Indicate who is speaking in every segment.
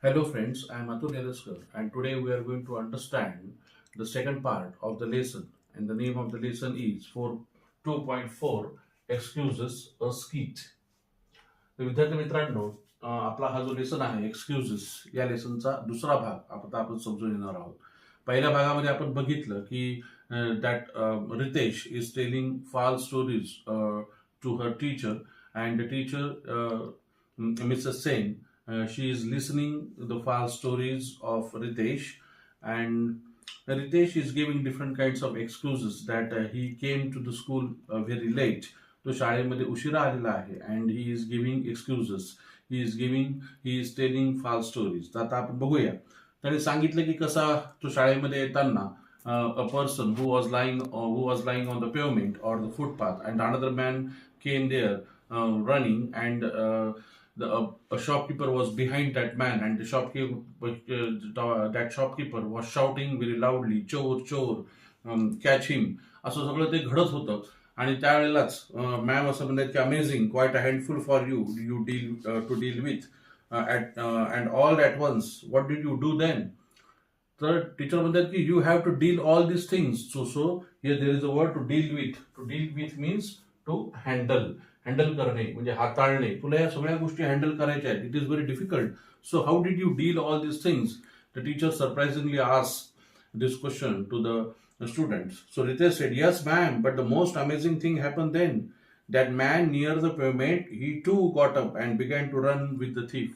Speaker 1: Hello friends, I am Atul Nelaskar and today we are going to understand the second part of the lesson, and the name of the lesson is for 2.4 Excuses a Skit. तर विद्यार्थी मित्रांनो, आपला हा जो lesson आहे excuses या लेसनचा दुसरा भाग आता आपण समजून घेणार आहोत. पहिल्या भागामध्ये आपण बघितलं की that Ritesh is telling false stories to her teacher and the teacher Mrs Sen she is listening the false stories of Ritesh, and Ritesh is giving different kinds of excuses that he came to the school very late. तो शाळेमध्ये उशिरा आलेला आहे and he is giving excuses. He is telling false stories. तर आता आपण बघूया. त्याने सांगितलं की कसा तो शाळेमध्ये येताना a person who was lying on the pavement or the footpath, and another man came there running, and a shopkeeper was behind that man, and that shopkeeper was shouting very loudly, "Chor, chor, catch him." असं सगळं ते घडत होतं. आणि त्यावेळेलाच ma'am असं म्हणतात की amazing, quite a handful for you you deal to deal with and all at once, what did you do then. तर टीचर म्हणतात की you have to deal all this things. So here there is a word to deal with. To deal with means to handle करणे म्हणजे हाताळणे. तुला या सगळ्या गोष्टी हँडल करायच्या आहेत. It is very difficult. So how did you deal all this things. The teacher surprisingly asked this question to the students. So Ritesh said, "Yes, ma'am, but the most amazing thing happened then. That man near the pavement, he too got up and began to run with the thief."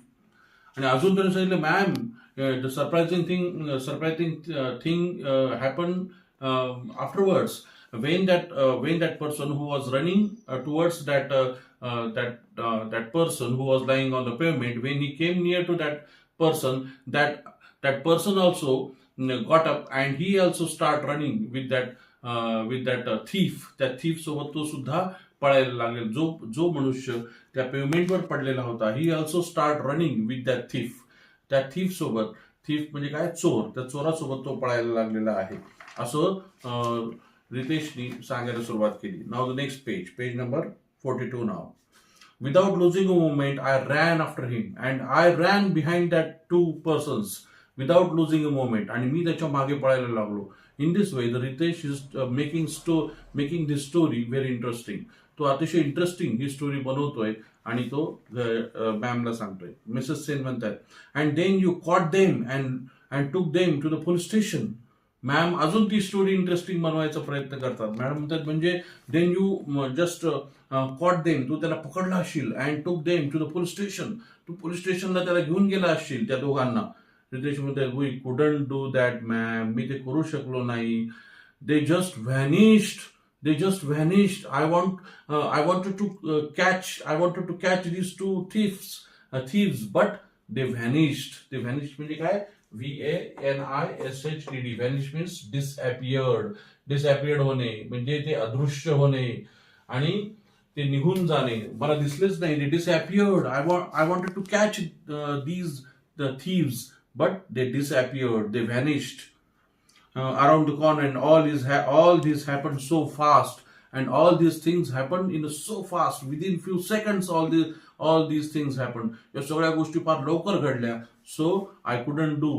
Speaker 1: आणि अजून त्यांनी सांगितलं, ma'am, the surprising thing happened afterwards when that person who was running towards that person who was lying on the pavement, when he came near to that person, that person also got up and he also start running with that thief. त्या thief सोबत तो सुद्धा पळायला लागेल. जो मनुष्य त्या पेमेंटवर पडलेला होता, he also start running with that thief. त्या थीफ सोबत, थीफ म्हणजे काय, चोर, त्या चोरासोबत तो पळायला लागलेला आहे असं रितेशनी सांगायला सुरुवात केली. नाव the next page number 42 now. Without losing a moment, I ran after him and I ran behind that two persons without losing a moment. आणि मी त्याच्या मागे पळायला लागलो. In this way, the Ritesh is making this story very interesting. तो अतिशय interesting ही story बनवतोय आणि तो मॅमला सांगतोय. मिसेस सेन म्हणतात, and then you caught them and took them to the police station. Ma'am अजून ती स्टोरी इंटरेस्टिंग बनवायचा प्रयत्न करतात. मॅडम म्हणतात म्हणजे then you just caught them, तू त्याला पकडला असशील, and took them to the police station, तू पोलीस स्टेशनला त्याला घेऊन गेला असशील त्या दोघांना. रितेश म्हणतात, we couldn't do that ma'am, मी ते करू शकलो नाही. They just vanished. They just vanished. I wanted to catch these two thieves, but they vanished. They vanished म्हणजे काय? VANISHED. Vanish means disappeared. Disappeared होणे म्हणजे ते अदृश्य होणे आणि ते निघून जाणे. मला दिसलेच नाही. They disappeared. I wanted to catch the thieves, but they disappeared. They vanished. Around the corner, and all this happened so fast, and all these things happened in so fast, within few seconds all these things happened. या सगळ्या गोष्टी फार लवकर घडल्या. So I couldn't do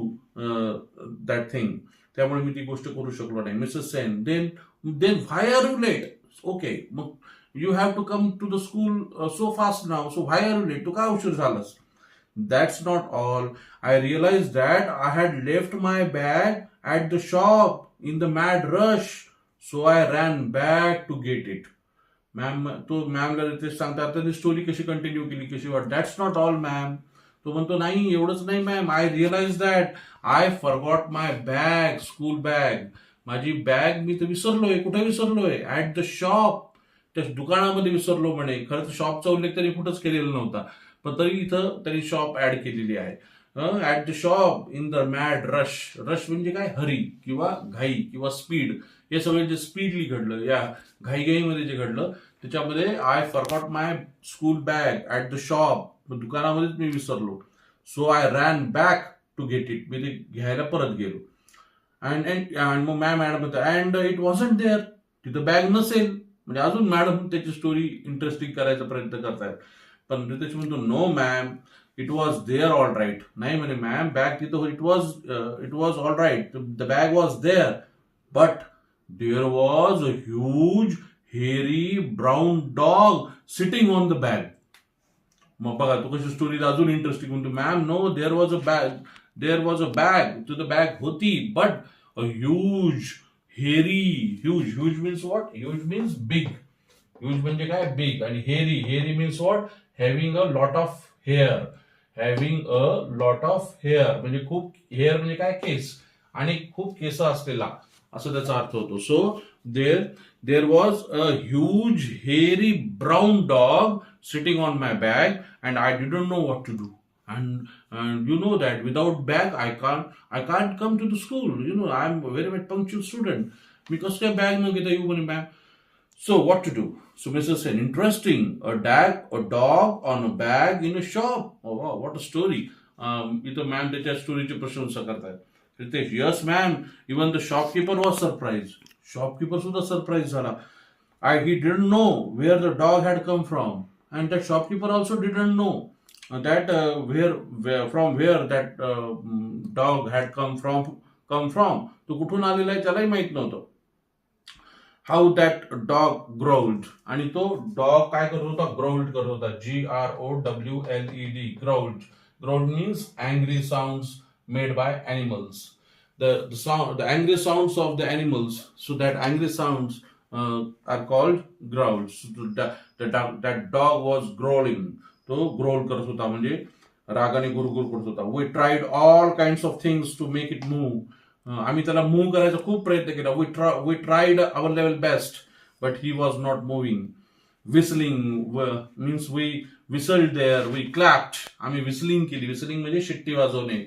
Speaker 1: that thing. त्यामुळे मी ती गोष्ट करू शकलो नाही. Mrs Sen, then why are you late. Okay, मग you have to come to the school so fast now, so why are you late, तू काय उशीर झालास. That's not all. I realized that I had left my bag at the shop in the mad rush, so I ran back to get it. मॅमला Riteish सांगतात, तर story कशी continue केली, कशी वाट. That's not all ma'am. तो म्हणतो नाही, एवढंच नाही ma'am. I realise that I forgot my bag, school bag. माझी बॅग मी तर विसरलोय. कुठे विसरलोय? ऍट द शॉप, त्या दुकानामध्ये विसरलो म्हणे. खरं तर शॉपचा उल्लेख तरी कुठंच केलेला नव्हता, पण तरी इथं त्यांनी शॉप ऍड केलेली आहे. At the shop in the mad rush. Rush म्हणजे काय? हरी किंवा घाई किंवा स्पीड. हे सगळं जे स्पीडली घडलं, या घाईघाईमध्ये जे घडलं, त्याच्यामध्ये I forgot my school bag at the shop, दुकानामध्येच मी विसरलो. So I ran back to get it, मी ते घ्यायला परत गेलो. अँड मग madam and it wasn't there, तिथं बॅग नसेल. म्हणजे अजून मॅडम त्याची स्टोरी इंटरेस्टिंग करायचा प्रयत्न करतायत. पण रितेश म्हणतो no ma'am, it was there all right. नाही म्हणे मॅम, बॅग तिथं it was all right, the bag was there, but there was a huge hairy brown dog sitting on the bag. मग बघा तू कशी स्टोरी अजून इंटरेस्टिंग म्हणतो, ma'am no, there was a bag, to the bag होती, but a huge hairy, huge means what, huge means big, huge म्हणजे काय big, आणि हेरी means what, having a lot of hair, having a lot of hair म्हणजे खूप, hair म्हणजे काय केस, आणि खूप केस असलेला असं त्याचा अर्थ होतो. So there was a huge hairy brown dog sitting on my bag and I didn't know what to do. And you know that without bag I can't come to the school. You know, I'm a very much punctual student. मी कसं काय bag न घेता येऊ म्हणे ma'am. So what to do? So Mrs. said, interesting. A dog on a bag in a shop. Oh wow, what a story. इथं ma'am त्याच्या स्टोरीची प्रशंसा करतायत. Ritesh, yes ma'am. Even the shopkeeper was surprised. Shopkeeper सुद्धा surprise झाला. He didn't know where the dog had come from. And that shopkeeper also didn't know that from where that dog had come from. तो कुठून आलेला आहे त्यालाही माहित नव्हतं. How that dog growled. आणि तो डॉग काय करत होता, ग्रोल्ड करत होता, GROWLED, growled. Growled means angry sounds made by animals. The angry sounds of the animals, so that angry sounds are called growls. That dog was growling. तो growl करत होता म्हणजे रागाने गुरगुर करत होता. We tried all kinds of things to make it move. आम्ही त्याला move करायचा खूप प्रयत्न केला. We tried our level best, but he was not moving. Whistling means we whistled there, we clapped. आम्ही whistling केली. whistling म्हणजे शिट्टी वाजवणे.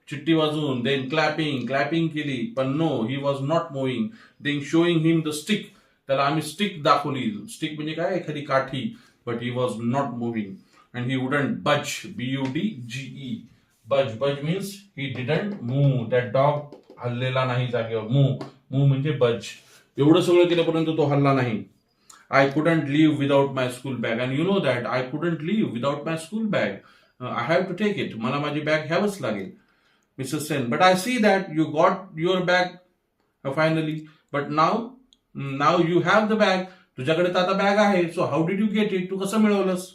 Speaker 1: चिट्टी वाजवून, then clapping केली, पण no, he was not moving. Then showing him the stick. त्याला आम्ही स्टिक दाखवली. स्टिक म्हणजे काय, एखादी काठी. But he was not moving and he wouldn't budge, BUDGE. Budge means he didn't move. That dog हल्लेला नाही जागेवर. मूव्ह म्हणजे बज. एवढं सगळं केल्यापर्यंत तो हल्ला नाही. I couldn't leave without my school bag. And you know that I couldn't leave without my school bag. I have to take it. मला माझी बॅग घ्यावंच लागेल. Mrs Sen, but I see that you got your bag finally. But now you have the bag. तुझ्याकडे तर आता bag आहे. So how did you get it? तू कसं मिळवलंस?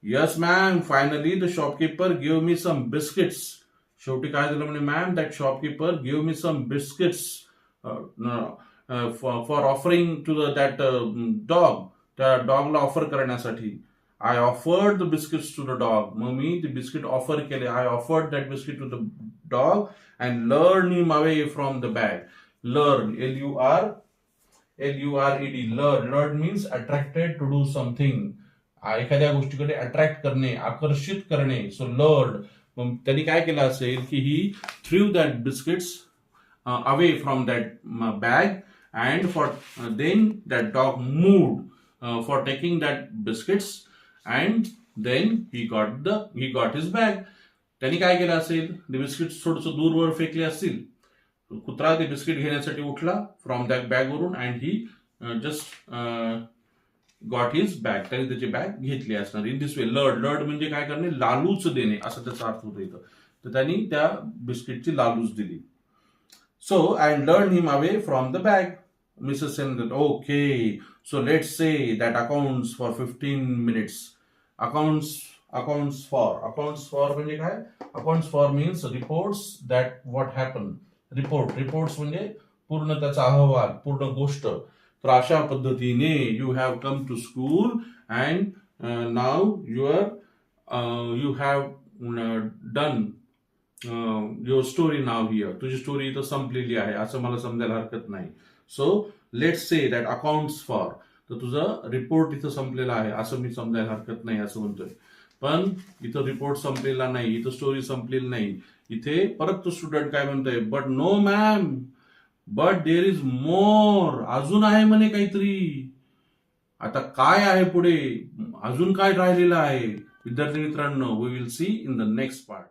Speaker 1: Yes ma'am, finally the shopkeeper gave me some biscuits. शेवटी काय झालं म्हणे ma'am, that shopkeeper gave me some biscuits for offering to that dog. त्या डॉगला ऑफर करण्यासाठी. I offered the biscuits to the dog. मग मी ते बिस्किट ऑफर केले. I offered that biscuit to the dog and lured him away from the bag. Lured, LURED. Lured means attracted to do something. एखाद्या गोष्टीकडे attract करणे, आकर्षित करणे. So lured. त्यांनी काय केलं असेल की he threw that biscuits away from that bag and for then that dog moved for taking that biscuits and then he got his bag. त्यांनी काय केलं असेल, ते बिस्किट्स थोडंसं दूरवर फेकले असतील. कुत्रा ते बिस्किट घेण्यासाठी उठला फ्रॉम दॅट बॅगवरून and he just got his bag. त्याने त्याची बॅग घेतली असणार. इन दिस वे लर्ड म्हणजे काय करणे, लालूच देणे असं त्याचा अर्थ होतो इथं. तर त्यांनी त्या बिस्किटची लालूच दिली. So and learn him away from the bag. Mrs Sen, okay, so let's say that accounts for 15 minutes. Accounts for म्हणजे काय? Accounts for means reports that what happen. Reports म्हणजे पूर्ण त्याचा अहवाल, पूर्ण गोष्ट. तर अशा पद्धतीने you have come to school and now you have done your story now here. तुझी स्टोरी इथं संपलेली आहे असं मला समजायला हरकत नाही. So let's say that accounts for. तर तुझं रिपोर्ट इथं संपलेला आहे असं मी समजायला हरकत नाही असं म्हणतोय. पण इथं रिपोर्ट संपलेला नाही, इथं स्टोरी संपलेली नाही. इथे परत तो स्टुडंट काय म्हणतोय, but no ma'am, but there is more. अजून आहे म्हणे काहीतरी. आता काय आहे पुढे, अजून काय राहिलेलं आहे? विद्यार्थी मित्रांनो, we will see in the next part.